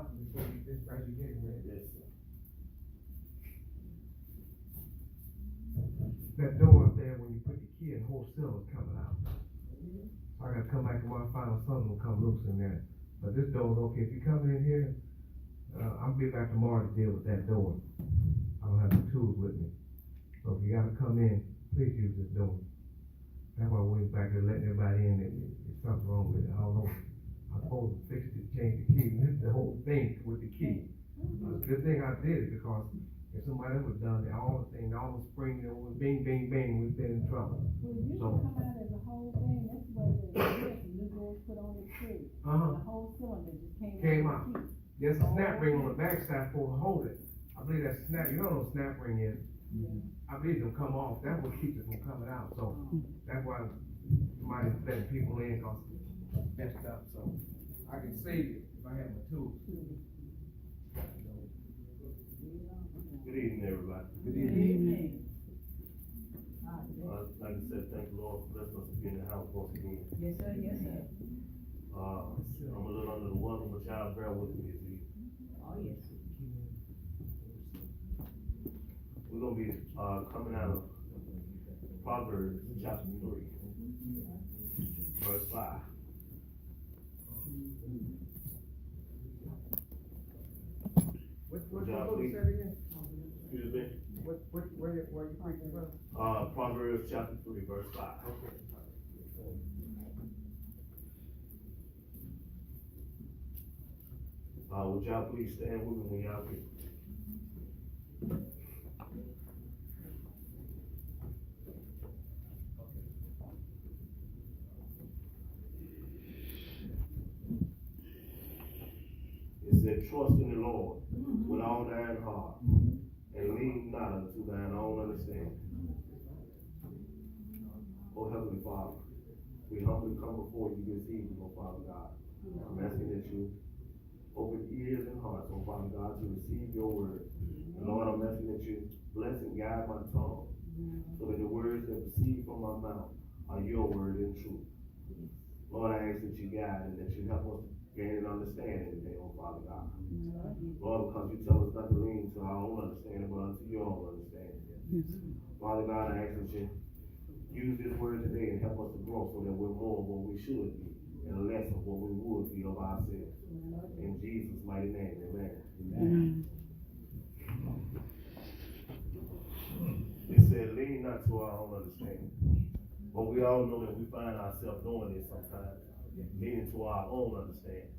out before you just as you get ready. Yes, sir. That door up there, when you put the key in, the whole cylinder's coming out. So I gotta come back tomorrow and find out something will come loose in there. But this door's okay. If you come in here, I'll be back tomorrow to deal with that door. I don't have the tools with me. So if you gotta come in, please use this door. That's why we went back there letting everybody in. There's something wrong with it. I don't know. I'm supposed to fix it, change the key. And this is the whole thing with the key. It's a good thing I did it because if somebody else would done it, all the things, all the spring, bing, bing, bing, we've been in trouble. Well, you So- can come out as a whole thing, that's what the new girls put on it too. Uh-huh. The whole cylinder just Came came out. out. There's a snap ring on the back side for to hold it. I believe that snap, you know what a snap ring is? I believe it'll come off. That's what keeps it from coming out. So that's why you might have letting people in because it's messed up. So I can save it if I have my tools. Good evening, everybody. Good Good evening. evening. Like I said, thank the Lord for blessing us to be in the house once again. Yes, sir, yes, sir. I'm a little under the weather, but y'all bear with me this evening. Oh, yes. We're gonna be, coming out of Proverbs chapter 3, verse 5. What Job, book please. said again? Excuse me? Where you preaching from? Proverbs chapter 3, verse 5. Okay. Would y'all please stand with me when y'all get. It said, trust in the Lord with all thine heart, and lean not unto thine own understanding. Oh, Heavenly Father, we humbly come before you this evening, oh Father God. I'm asking that you open ears and hearts, oh Father God, to receive your word. And Lord, I'm asking that you bless and guide my tongue, so that the words that proceed from my mouth are your word and truth. Lord, I ask that you guide and that you help us gain an understanding today, oh Father God. Lord, because you tell us not to lean to our own understanding, but unto your own understanding. Father God, I ask that you use this word today and help us to grow so that we're more of what we should be and less of what we would be of ourselves. In Jesus' mighty name, amen. Amen. It said, lean not to our own understanding. But we all know that we find ourselves doing this sometimes, leaning to our own understanding.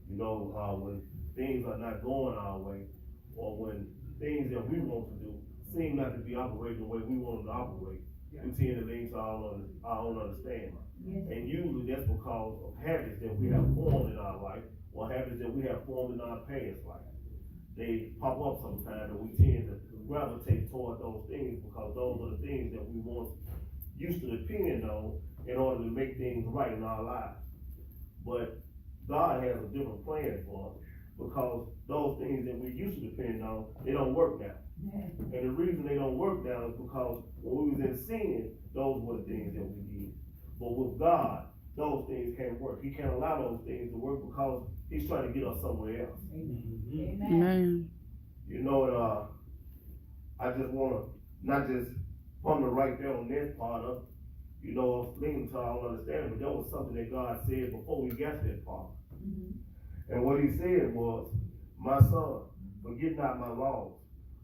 You know, when things are not going our way, or when things that we want to do seem not to be operating the way we want them to operate, we tend to lean to our own understanding. And usually that's because of habits that we have formed in our life, or habits that we have formed in our past life. They pop up sometimes, and we tend to gravitate toward those things because those are the things that we once used to depend on in order to make things right in our lives. But God has a different plan for us because those things that we used to depend on, they don't work now. And the reason they don't work now is because when we was in sin, those were the things that we did. But with God, those things can't work. He can't allow those things to work because he's trying to get us somewhere else. Amen. Amen. You know, I just want to not just ponder right there on that part of, you know, leaning to our own understanding, but that was something that God said before we got that far. And what he said was, my son, forget not my laws,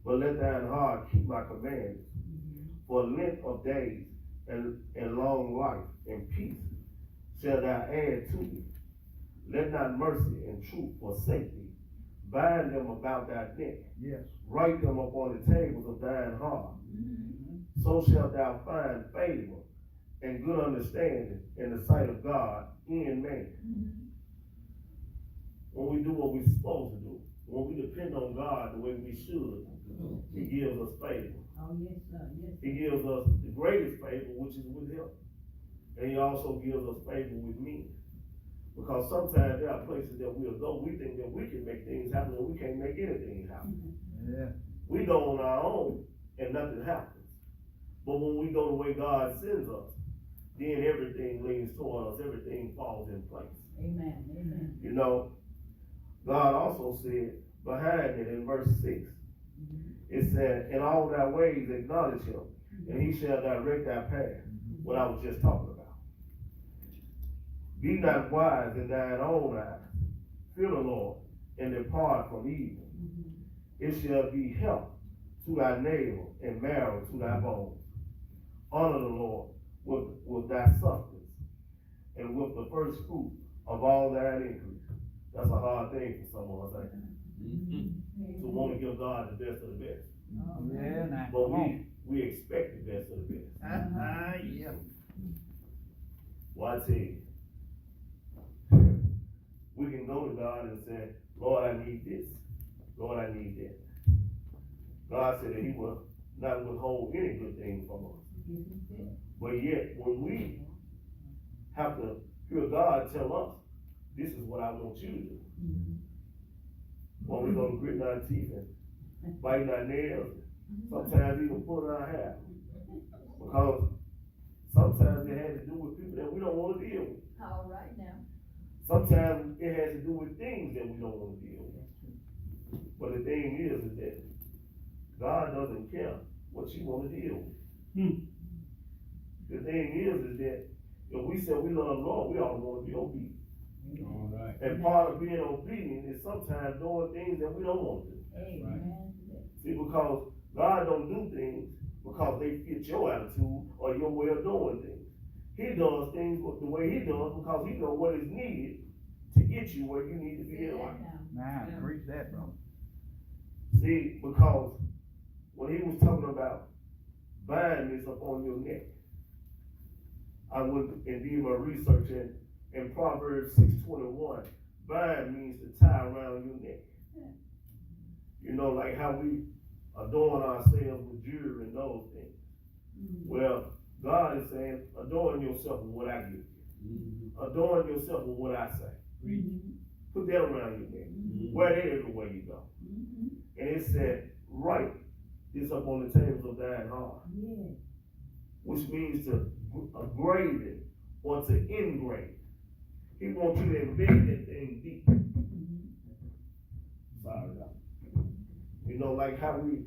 but let thine heart keep my commands. For length of days and long life and peace shall thou add to thee. Let not mercy and truth forsake thee. Bind them about thy neck. Yes. Write them upon the tables of thine heart. So shalt thou find favor and good understanding in the sight of God and man. When we do what we're supposed to do, when we depend on God the way we should, he gives us favor. Oh, yes, sir, yes. He gives us the greatest favor, which is with him. And he also gives us favor with men. Because sometimes there are places that we'll go, we think that we can make things happen, and we can't make anything happen. Yeah. We go on our own, and nothing happens. But when we go the way God sends us, then everything leans toward us, everything falls in place. Amen, amen. You know, God also said behind it in verse 6, it said, in all thy ways acknowledge him, and he shall direct thy path. What I was just talking about. Be not wise in thine own eyes. Fear the Lord, and depart from evil. It shall be health to thy navel, and marrow to thy bones. Honor the Lord with thy substance, and with the first fruit of all thine increase. That's a hard thing for someone, I think. To want to give God the best of the best. Yeah, now, But come on. we expect the best of the best. Yeah. Well, I tell you, we can go to God and say, Lord, I need this. Lord, I need that. God said that he will not withhold any good thing from us. But yet, when we have to hear God tell us, this is what I want you to do. When we go to gritting our teeth and biting our nails, sometimes even pulling our hair. Because sometimes it has to do with people that we don't want to deal with. All right now. Sometimes it has to do with things that we don't want to deal with. But the thing is that God doesn't care what you want to deal with. The thing is that if we say we love the Lord, we ought to want to be obedient. All right. And part of being obedient is sometimes doing things that we don't want to do. Amen. See, because God don't do things because they fit your attitude or your way of doing things. He does things the way he does because he knows what is needed to get you where you need to be in life. Now, preach that, bro. See, because when he was talking about bind this upon your neck, I went and did my research in Proverbs 6:21. Bind means to tie around your neck. You know, like how we adorn ourselves with jewelry and those things. Well, God is saying, adorn yourself with what I give you. Adorn yourself with what I say. Put that around your neck. Wear that everywhere you go. And it said, write this up on the tables of thine heart. Which means to grave it or to engrave. He wants you to embed that thing deep. Sorry. You know, like how we,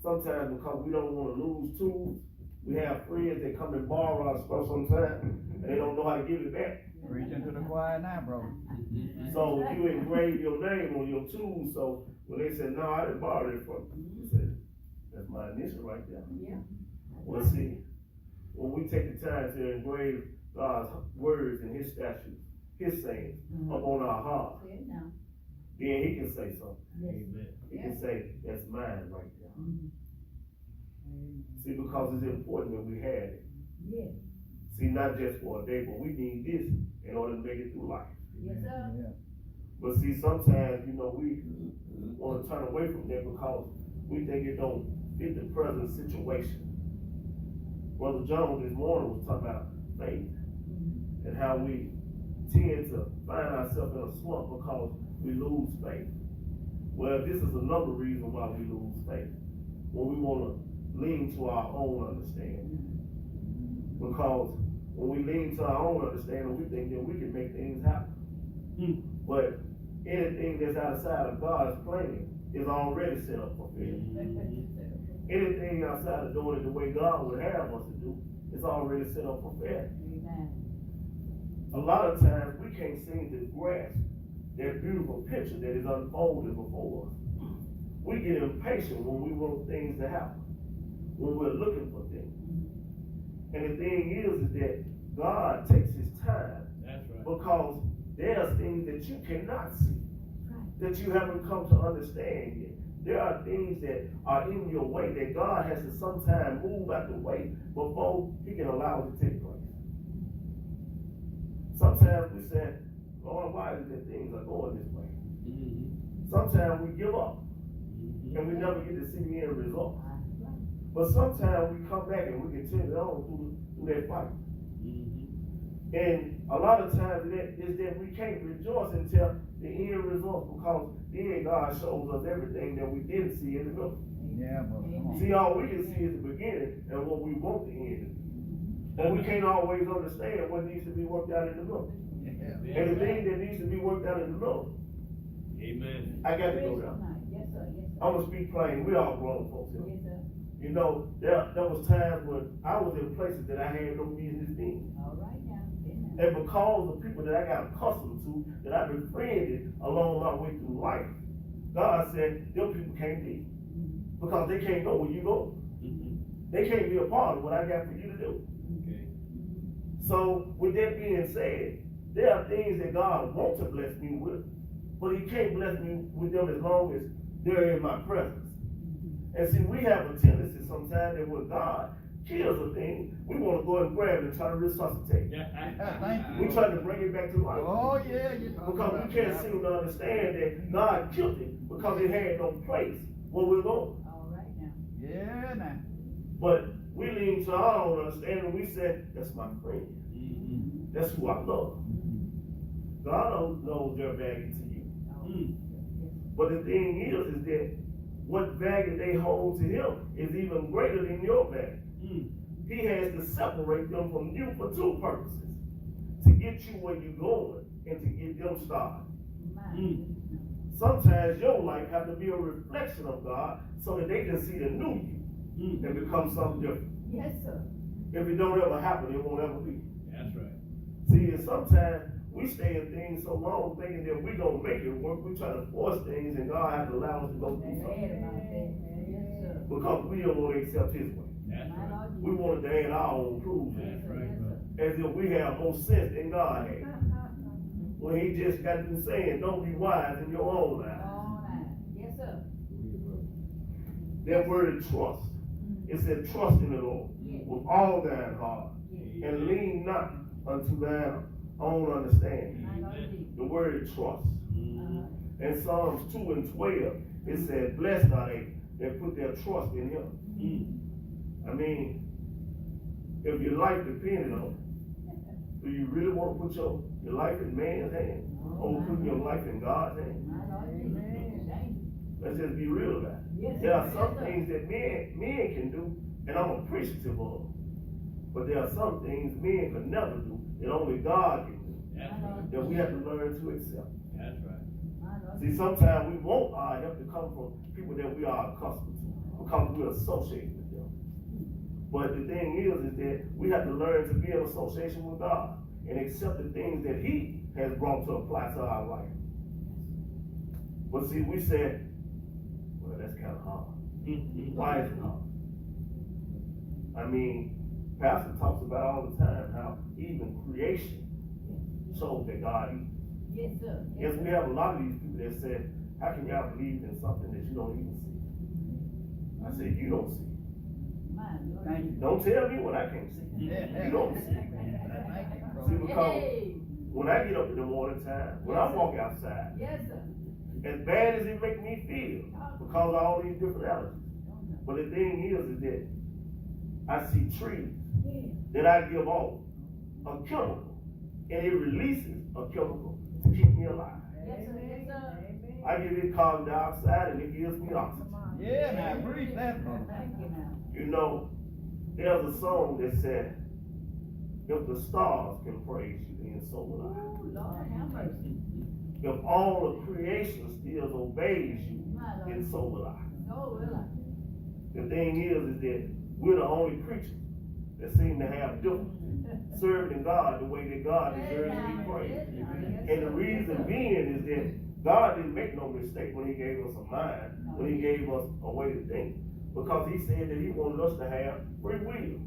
sometimes because we don't want to lose tools, we have friends that come and borrow our stuff sometimes, and they don't know how to give it back. Preaching to the choir now, bro. So you engrave your name on your tools, so when they say, no, I didn't borrow it from you, you said, that's my initial right there. Yeah. Well, see, when we take the time to engrave God's words and his statutes, his sayings upon our heart, then he can say something. Amen. He can say, that's mine right there. See, because it's important that we have it. See, not just for a day, but we need this in order to make it through life. Yeah. But see, sometimes, you know, we want to turn away from that because we think it don't fit the present situation. Brother Jones this morning was talking about faith and how we tend to find ourselves in a slump because we lose faith. Well, this is another reason why we lose faith. When we want to lean to our own understanding. Because when we lean to our own understanding, we think that we can make things happen. But anything that's outside of God's plan is already set up for failure. Anything outside of doing it the way God would have us to do is already set up for failure. A lot of times we can't seem to grasp that beautiful picture that is unfolding before us. We get impatient when we want things to happen, when we're looking for things. And the thing is that God takes his time. That's right. Because there's things that you cannot see, that you haven't come to understand yet. There are things that are in your way that God has to sometimes move out the way before he can allow it to take place. Sometimes we say, Lord, why is it that things are going this way? Sometimes we give up and we never get to see the end result. But sometimes we come back and we continue on through that fight. And a lot of times that is that we can't rejoice until the end result, because then God shows us everything that we didn't see in the middle. Yeah, bro. Come on. See, all we can see is the beginning and what we want the end to be. And we can't always understand what needs to be worked out in the middle. Yeah. And the thing that needs to be worked out in the middle Amen. I got to go Rest there. tonight. Yes, sir, yes, sir. I'm gonna speak plain. We all grown folks here. Yes, sir. You know, there was times when I was in places that I had no business being. All right now. Amen. And because of people that I got accustomed to, that I've befriended along my way through life, God said, them people can't be. Because they can't go where you go. They can't be a part of what I got for you to do. Okay. So, with that being said, there are things that God wants to bless me with, but He can't bless me with them as long as they're in my presence. And see, we have a tendency sometimes that when God kills a thing, we want to go and grab it and try to resuscitate. Thank you. We try to bring it back to life. Oh, yeah, you're talking Because about we can't that. seem to understand that God killed it because it had no place where we're going. All right now. Yeah, now. But we lean to our own understanding. We said, that's my friend. That's who I love. God knows their value to you. But the thing is that what value they hold to Him is even greater than your value. He has to separate them from you for two purposes. To get you where you're going and to get them started. Sometimes your life has to be a reflection of God so that they can see the new you and become something different. Yes, sir. If it don't ever happen, it won't ever be. That's right. See, and sometimes we stay in things so long thinking that we don't make it work. We try to force things and God has to allow us to go through Bad something. about that. Yes, sir. Because we don't want to accept His way. That's My right. Lord We Jesus. want to add our own proof That's right, Yes, brother. sir. as if we have more sense than God has. When He just got to saying, don't be wise in your own eyes. All right. Yes, sir. That word is trust. It said, trust in the Lord with all thine heart and lean not unto thine own understanding. My Lord Jesus. The word is trust. Uh-huh. In Psalms 2 and 12, it said, blessed are they that put their trust in Him. I mean, if your life depended on it, do you really want to put your life in man's hand? Or put your life in God's hand? My Lord Jesus. Thank you. Let's just be real about it. Yes, There are sir. some Yes, sir. things that men can do, and I'm appreciative of. But there are some things men can never do, that only God can do, That's right. that we have to learn to accept. That's right. My Lord See, sometimes we want our help to come from people that we are accustomed to, because we're associated with them. But the thing is that we have to learn to be in association with God and accept the things that He has brought to apply to our life. But see, we said, well, that's kind of hard. Why is it hard? I mean, Pastor talks about all the time how even creation shows that God eats. Yes, sir. Yes, we have a lot of these people that say, how can y'all believe in something that you don't even see? I said, you don't see. My Lord Thank Jesus. Don't tell me what I can't see. Yeah. You don't see. Thank you, bro. See, because Hey. when I get up in the morning time, when I walk outside, Yes, sir. as bad as it makes me feel, because of all these different allergies. But the thing is that I see trees that I give off a chemical, and it releases a chemical to keep me alive. Yes, sir. Yes, sir. I give it carbon dioxide, and it gives me oxygen. Yeah, now, preach that, bro. Thank you now. You know, there's a song that said, if the stars can praise you, then so will I. Oh, Lord have mercy. If all of creation still obeys you, My Lord. then so will I. Oh, will I? The thing is that we're the only creatures that seem to have difficulty serving God the way that God deserves to be praised. And the reason being is that God didn't make no mistake when He gave us a mind, when He gave us a way to think. Because He said that He wanted us to have free will.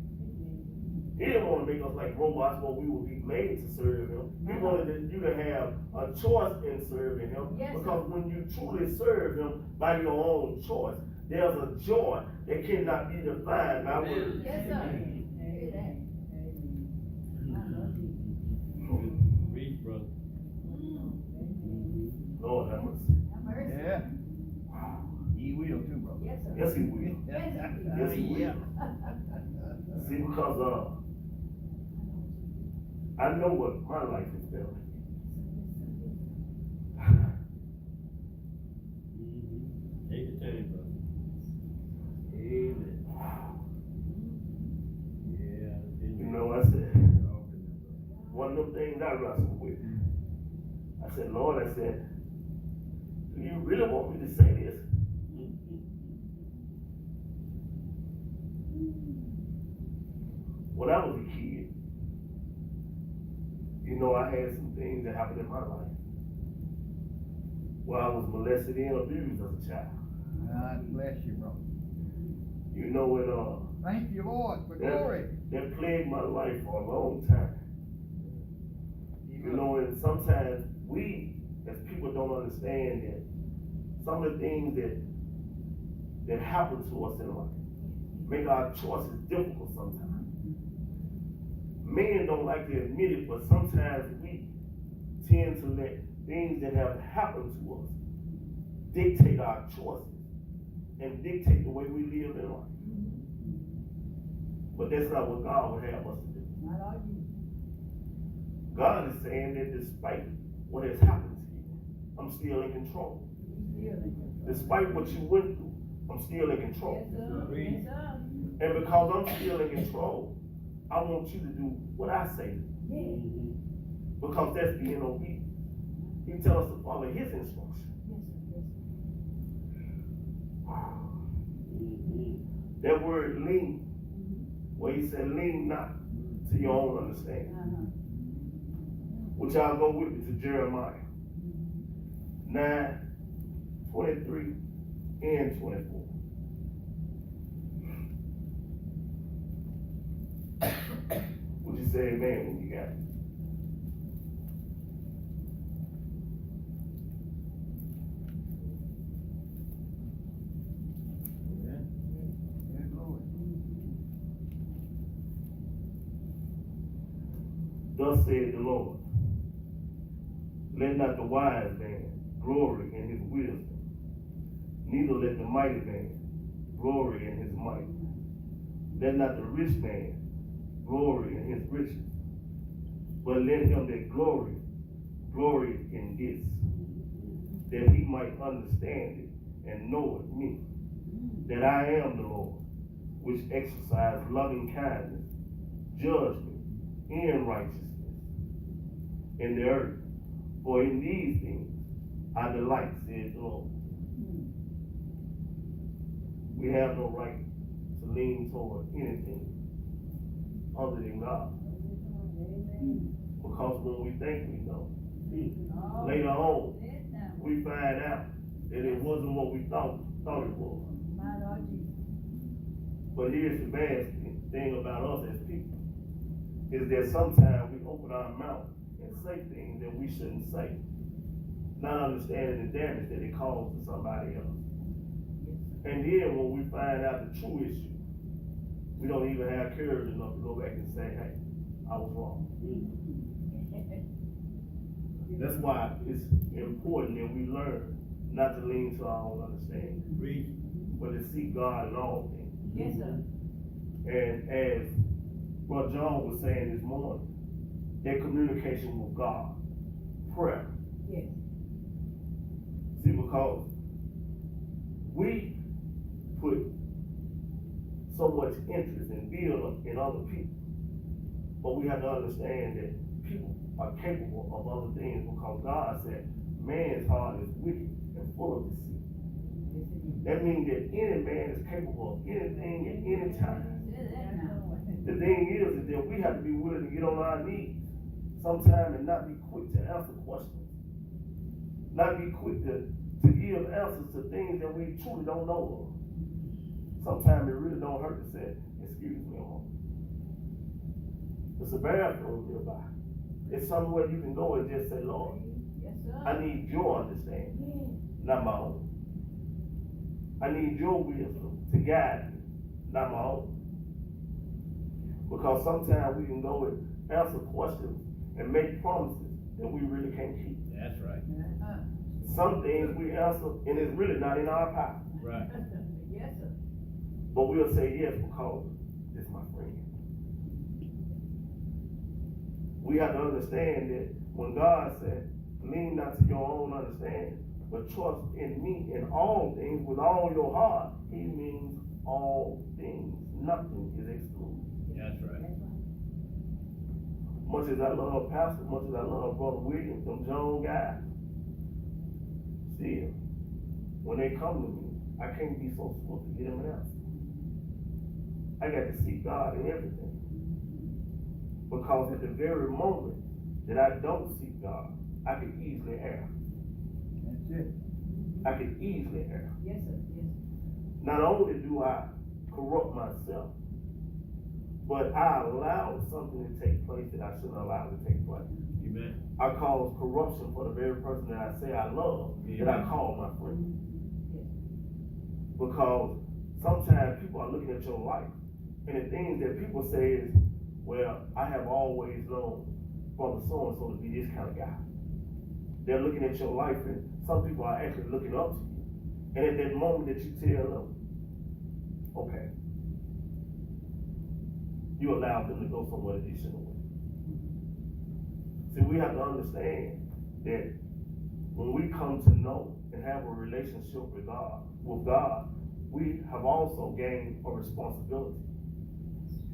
He didn't want to make us like robots where we would be made to serve Him. He wanted you to have a choice in serving Him. Yes, sir. Because when you truly serve Him by your own choice, there's a joy that cannot be defined by words. Yes, sir. Hear that. My Lord Jesus. Read, brother. Lord have mercy. Have mercy. Yeah. He will too, bro. Yes, sir. Yes, He will. Yes, He will. Yeah. See, because I know what my life has been like. Take your time, brother. Amen. Yeah. You know, I said, one of them things I wrestled with. I said, Lord, I said, Do you really want me to say this? When I was a kid, you know, I had some things that happened in my life where I was molested and abused as a child. God bless you, bro. You know, and Thank you, Lord, for glory. that plagued my life for a long time. You know, and sometimes we, as people, don't understand that some of the things that happen to us in life make our choices difficult sometimes. Men don't like to admit it, but sometimes we tend to let things that have happened to us dictate our choices and dictate the way we live in life. But that's not what God would have us to do. Not all you. God is saying that despite what has happened to you, I'm still in control. Still in control. Despite what you went through, I'm still in control. Yes, sir. Yes, sir. And because I'm still in control, I want you to do what I say. Yes. Because that's being obedient. He tells us to follow his instruction. Yes, sir. Yes, That word lean, where he said lean not to your own understanding. sir. Which y'all go with me to Jeremiah 9:23 and 24. Would you say amen when you got it? Yes, Lord. Thus said the Lord, let not the wise man glory in his wisdom, neither let the mighty man glory in his might. Let not the rich man glory in his riches, but let him that glory in this, that he might understand it and know it, me, that I am the Lord, which exercise loving kindness, judgment, and righteousness in the earth. For in these things I delight, said the Lord. We have no right to lean toward anything other than God. Because when we think we know, later on, we find out that it wasn't what we thought it was. My Lord Jesus. But here's the bad thing about us as people, is that sometimes we open our mouth and say things that we shouldn't say, not understanding the damage that it caused to somebody else. And then when we find out the true issue, we don't even have courage enough to go back and say, hey, I was wrong. That's why it's important that we learn not to lean to our own understanding, but to seek God in all things. Yes, sir. And as Brother John was saying this morning, that communication with God, prayer. Yes. See, because we put so much interest and build in other people, but we have to understand that people are capable of other things, because God said man's heart is wicked and full of deceit. That means that any man is capable of anything at any time. The thing is that we have to be willing to get on our knees sometime and not be quick to answer questions. Not be quick to give answers to things that we truly don't know of. Sometimes it really don't hurt to say, excuse me, Mom. It's a bathroom nearby. It's somewhere you can go and just say, Lord, Yes, sir. I need your understanding, not my own. I need your wisdom to guide me, not my own. Because sometimes we can go and answer questions and make promises that we really can't keep. That's right. Some things we answer and it's really not in our power. Right. Yes, sir. But we'll say yes because it's my friend. We have to understand that when God said, lean not to your own understanding, but trust in me in all things with all your heart, he means all things. Nothing is excluded. That's right. Much as I love Pastor, much as I love Brother Williams, them Jones guys, still, when they come to me, I can't be so swift to get them an answer. I got to seek God in everything. Because at the very moment that I don't seek God, I could easily err. That's it. I could easily err. Yes, sir, yes. Not only do I corrupt myself, but I allowed something to take place that I shouldn't allow to take place. Amen. I cause corruption for the very person that I say I love, that I call my friend. Because sometimes people are looking at your life, and the things that people say is, well, I have always known brother so-and-so to be this kind of guy. They're looking at your life, and some people are actually looking up to you. And at that moment that you tell them, okay, you allow them to go somewhere that they shouldn't have. See, we have to understand that when we come to know and have a relationship with God, we have also gained a responsibility.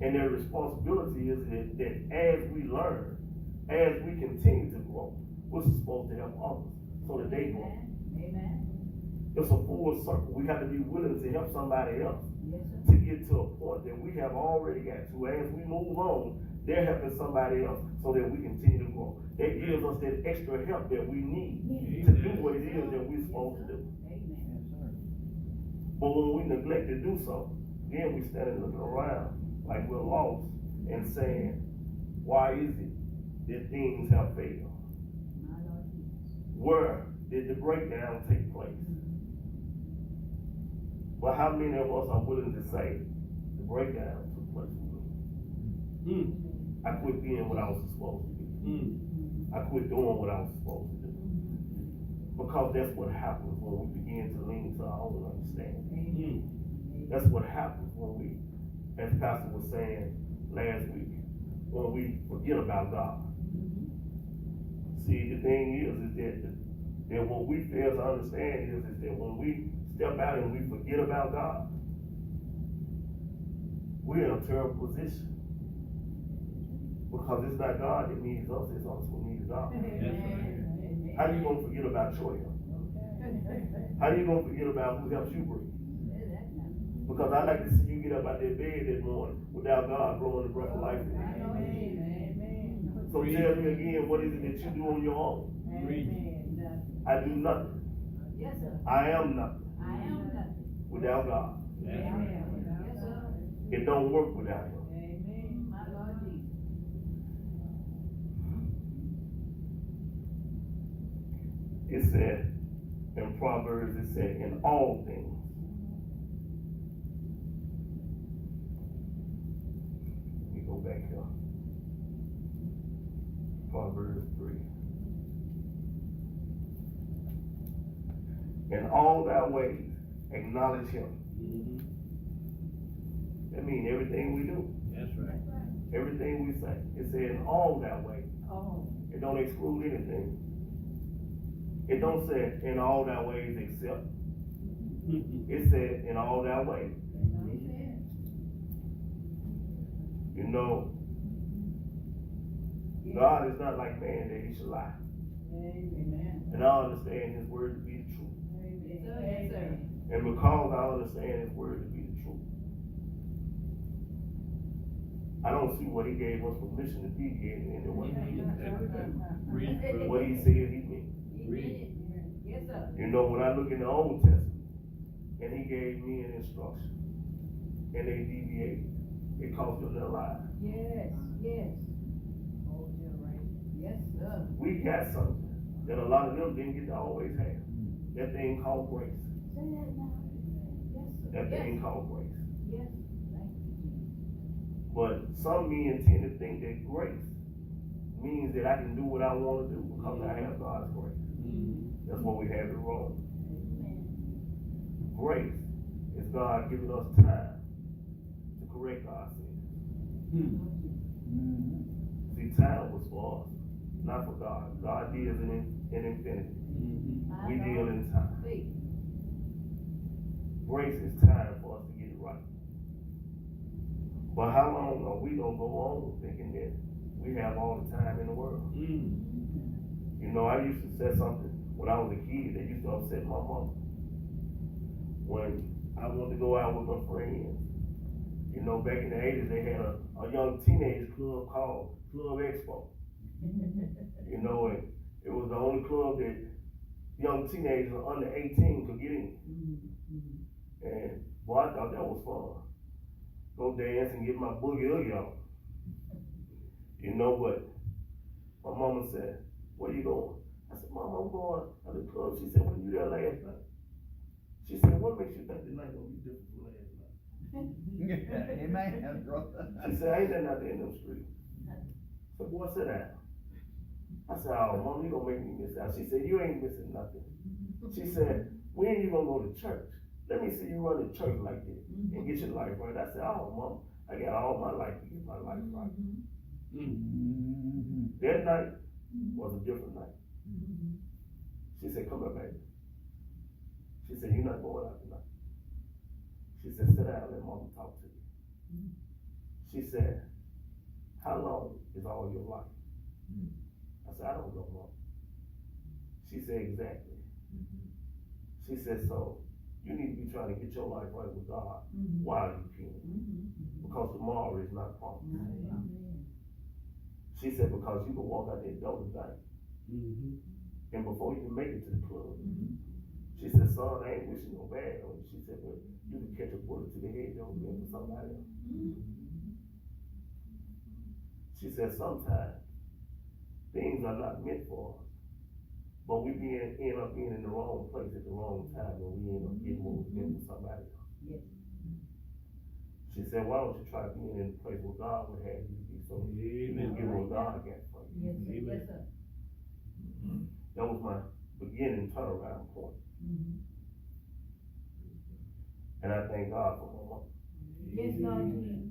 And their responsibility is that as we learn, as we continue to grow, we're supposed to help others so that they grow. Amen. It's a full circle. We have to be willing to help somebody else Yes, sir. to get to a point that we have already got to. As we move on, they're helping somebody else so that we continue to grow. That gives us that extra help that we need to do what it is that we're supposed to do. Amen. Yes, sir. But when we neglect to do so, then we stand looking around like we're lost and saying, why is it that things have failed? My Lord Jesus. Where did the breakdown take place? But how many of us are willing to say the breakdown took place with me? I quit being what I was supposed to be. I quit doing what I was supposed to do. Because that's what happens when we begin to lean to our own understanding. That's what happens when we, as Pastor was saying last week, when we forget about God. See, the thing is that what we fail to understand is that when we step out and we forget about God, we're in a terrible position. Because it's not God that needs us, it's us who needs God. Amen. How you gonna forget about your help? How you gonna forget about who helps you breathe? Because I like to see you get up out that bed that morning without God blowing the breath of life in you. Amen. So tell me again, what is it that you do on your own? Amen. I do nothing. Yes, sir. I am nothing I am nothing. without God. Amen. Yes, sir. It don't work without Him. Amen. My Lord Jesus. It said in Proverbs, it said, in all things. Let me go back here. Proverbs 3. In all thy ways, acknowledge Him. That means everything we do, That's right. everything we say. It said in all thy ways. Oh. It don't exclude anything. It don't say in all thy ways except. It said in all thy ways. You know, God is not like man that He should lie. Amen. And I understand His word to be the truth. Yes, sir. Yes, sir. And because I understand His word to be the truth, I don't see what He gave us permission to deviate in any way. What He said He meant. Yes, sir. You know, when I look in the Old Testament, and He gave me an instruction, and they deviated, it cost them their lives. Yes. Yes. Oh, you're right. Yes, sir. We got something that a lot of them didn't get to always have. That thing called grace. Say that now. Yes, sir. That Yes. thing called grace. Yes. Thank you. But some men tend to think that grace means that I can do what I want to do because I have God's grace. That's what we have it wrong. Amen. Grace is God giving us time to correct our sins. See, time was for us, not for God. God deals in infinity. We deal in time. Speak. Grace is time for us to get it right. But how long are we going to go on thinking that we have all the time in the world? You know, I used to say something when I was a kid that used to upset my mom. when I wanted to go out with my friends. You know, back in the 80s, they had a young teenage club called Club Expo. You know, and it was the only club that young teenagers under 18 could get in. And boy, I thought that was fun. Go dance and get my boogie oogie on. You know, but my mama said, where you going? I said, Mama, I'm going to the club. She said, when you there last night? She said, what makes you think tonight gonna be different from last night? Amen, brother. She said, I ain't nothing out there in them streets. I said, boy, sit down. I said, oh, Mom, you gonna make me miss out. She said, you ain't missing nothing. She said, when you gonna go to church? Let me see you run the church like that and get your life right. I said, oh, Mom, I got all my life to get my life right. That night was a different night. She said, come here, baby. She said, you're not going out tonight. She said, sit down and let Mama talk to you. She said, how long is all your life? I said, I don't know, Mom. She said, exactly. She said, so you need to be trying to get your life right with God while you can. Because tomorrow is not promised. She said, because you can walk out that door tonight. And before you can make it to the club, she said, son, I ain't wishing no bad on you. She said, but you can catch a bullet to the head, you'll be for somebody else. She said, sometimes things are not meant for us, but we end up being in the wrong place at the wrong time, and we end up getting moved into somebody else. Yes. She said, why don't you try being in the place where God would have you to be, so you can get what God got for you. Yes, sir. Yes, sir. That was my beginning turnaround point. And I thank God for my mom. Yes, Lord Jesus.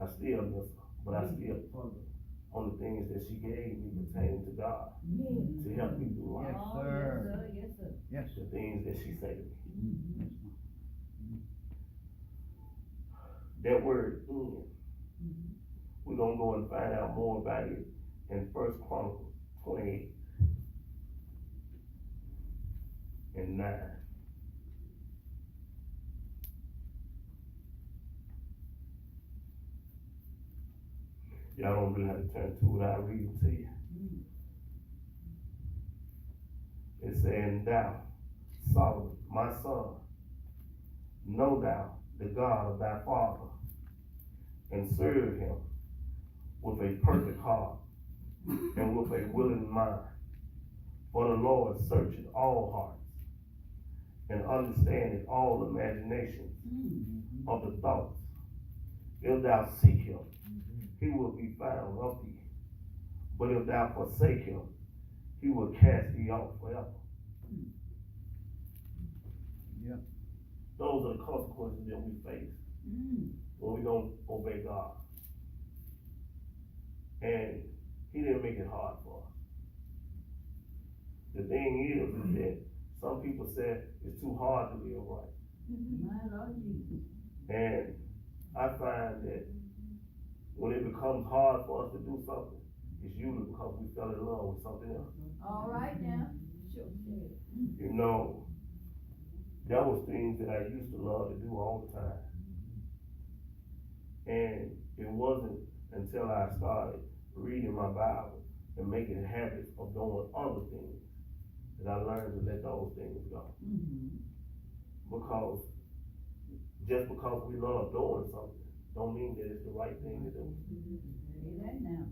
I still miss her, but I still ponder on the things that she gave me pertaining to God Yes. to help me through life. Yes, Oh, sir. yes, sir. Yes, The things that she said to me. That word in, we're gonna go and find out more about it in 1 Chronicles 28 and 9. Y'all don't really have to turn to it, I'll read it to you. It said, and thou, Solomon, my son, know thou the God of thy father, and serve him with a perfect heart and with a willing mind. For the Lord searcheth all hearts and understandeth all imaginations of the thoughts. If thou seek him, he will be found of thee. But if thou forsake him, he will cast thee off forever. Yeah. Those are the consequences that we face when we don't obey God. And he didn't make it hard for us. The thing is that some people said it's too hard to live right. My Lord Jesus. And I find that when it becomes hard for us to do something, it's usually because we fell in love with something else. All right now. Sure. You know, that was things that I used to love to do all the time. And it wasn't until I started reading my Bible and making habits of doing other things that I learned to let those things go. Because just because we love doing something don't mean that it's the right thing to do. Say that now.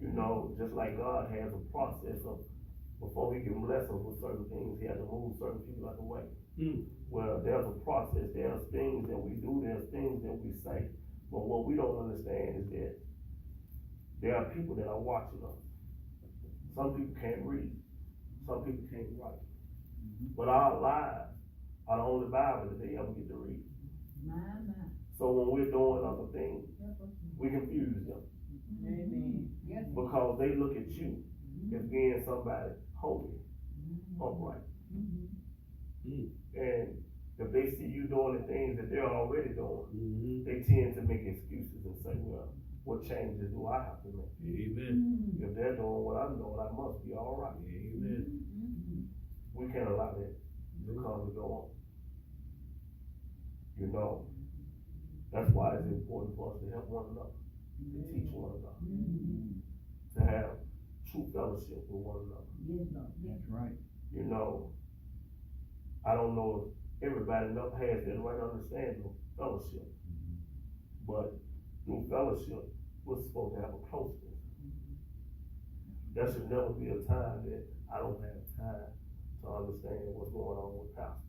You know, just like God has a process of, before he can bless us with certain things, he has to move certain people out the way. Well, there's a process, there's things that we do, there's things that we say. But what we don't understand is that there are people that are watching us. Some people can't read, some people can't write. But our lives are the only Bible that they ever get to read. My. So when we're doing other things, we confuse them. Amen. Yes. Because they look at you as being somebody holy, upright. And if they see you doing the things that they're already doing, they tend to make excuses and say, well, what changes do I have to make? Amen. If they're doing what I'm doing, I must be all right. Amen. We can't allow that to come and go on. You know, that's why it's important for us to help one another, to teach one another, to have true fellowship with one another. Yes, Lord. That's right. You know, I don't know if everybody has that right understanding of fellowship, but through fellowship, we're supposed to have a closeness. There should never be a time that I don't have time to understand what's going on with Pastor.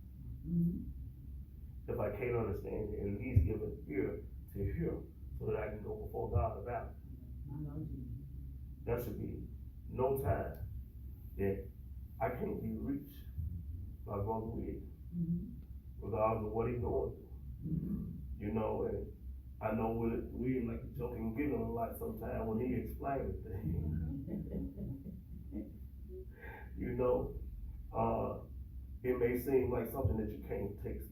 If I can't understand it, at least give an ear to hear so that I can go before God about it. There should be no time that I can't be reached by Brother William, regardless of what he's going through. You know, and I know William like to joke and giggle a lot sometimes when he explains things. You know, it may seem like something that you can't take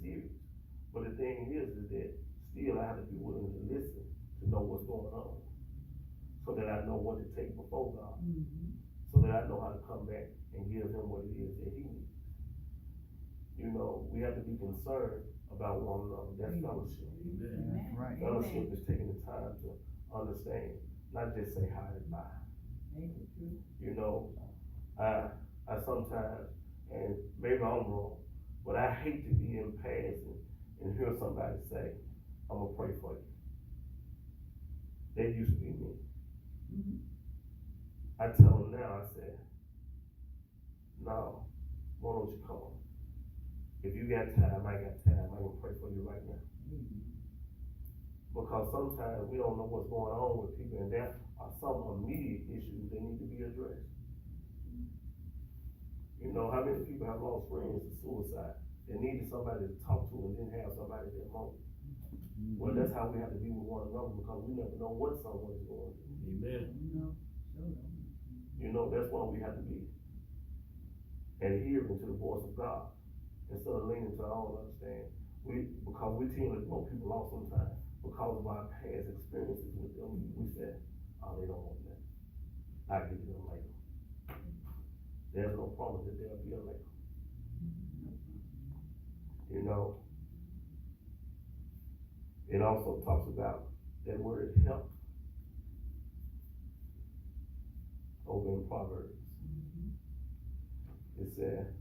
serious, but the thing is that still I have to be willing to listen to know what's going on, so that I know what to take before God, so that I know how to come back and give him what it is that he needs. You know, we have to be concerned about one another. That's fellowship. That's right. Fellowship is taking the time to understand, not just say hi and bye. You know, I sometimes, and maybe I'm wrong, but I hate to be in passing and hear somebody say, I'm gonna pray for you. That used to be me. I tell them now, I say, no, why don't you come? If you got time, I got time. I'm gonna pray for you right now. Because sometimes we don't know what's going on with people, and there are some immediate issues that need to be addressed. You know, how many people have lost friends to suicide? They needed somebody to talk to and didn't have somebody at that moment. Well, that's how we have to be with one another, because we never know what someone is going through. Amen. You know, that's why we have to be adhering to the voice of God instead of leaning to our own understanding. Because we tend to blow people off sometimes because of our past experiences with them. We said, oh, they don't want that. I'll give it to them later. There's no promise that there'll be a later. You know, it also talks about that word help over in Proverbs. It said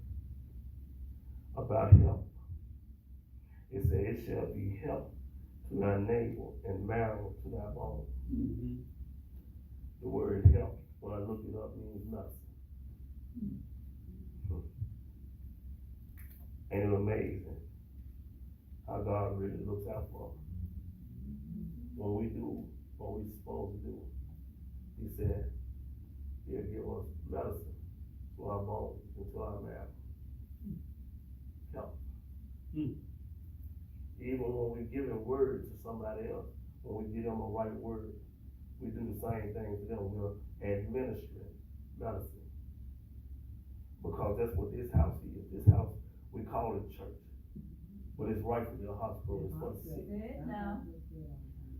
about help. It said, it shall be help to thy neighbor and marrow to thy bones. The word help, when I looked it up, means nothing. Ain't it amazing how God really looks out for us? When we do what we're supposed to do, he said, he'll give us medicine to our bones and to our marrow. Help. Even when we give a word to somebody else, when we give them a right word, we do the same thing to them. We're administering medicine. Because that's what this house is. This house, we call it church. But it's rightfully a hospital. It's for the sick.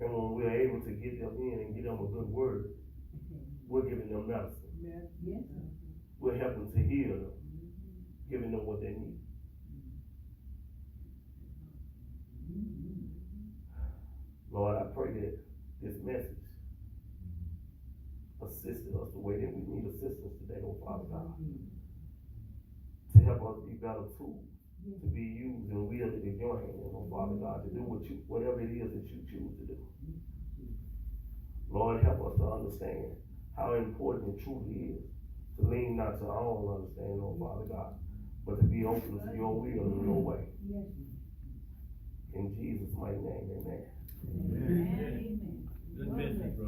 And when we're able to get them in and give them a good word, we're giving them medicine. Yes. We're helping to heal them, giving them what they need. Lord, I pray that this message assisted us the way that we need assistance today, oh Father God, to help us be better tools, to be used and wielded in your hand, oh Father God, to do whatever it is that you choose to do. Lord, help us to understand how important it truly is to lean not to our own understanding, oh Father God, but to be open to your will and your way. In Jesus' mighty name, amen. Good message, bro.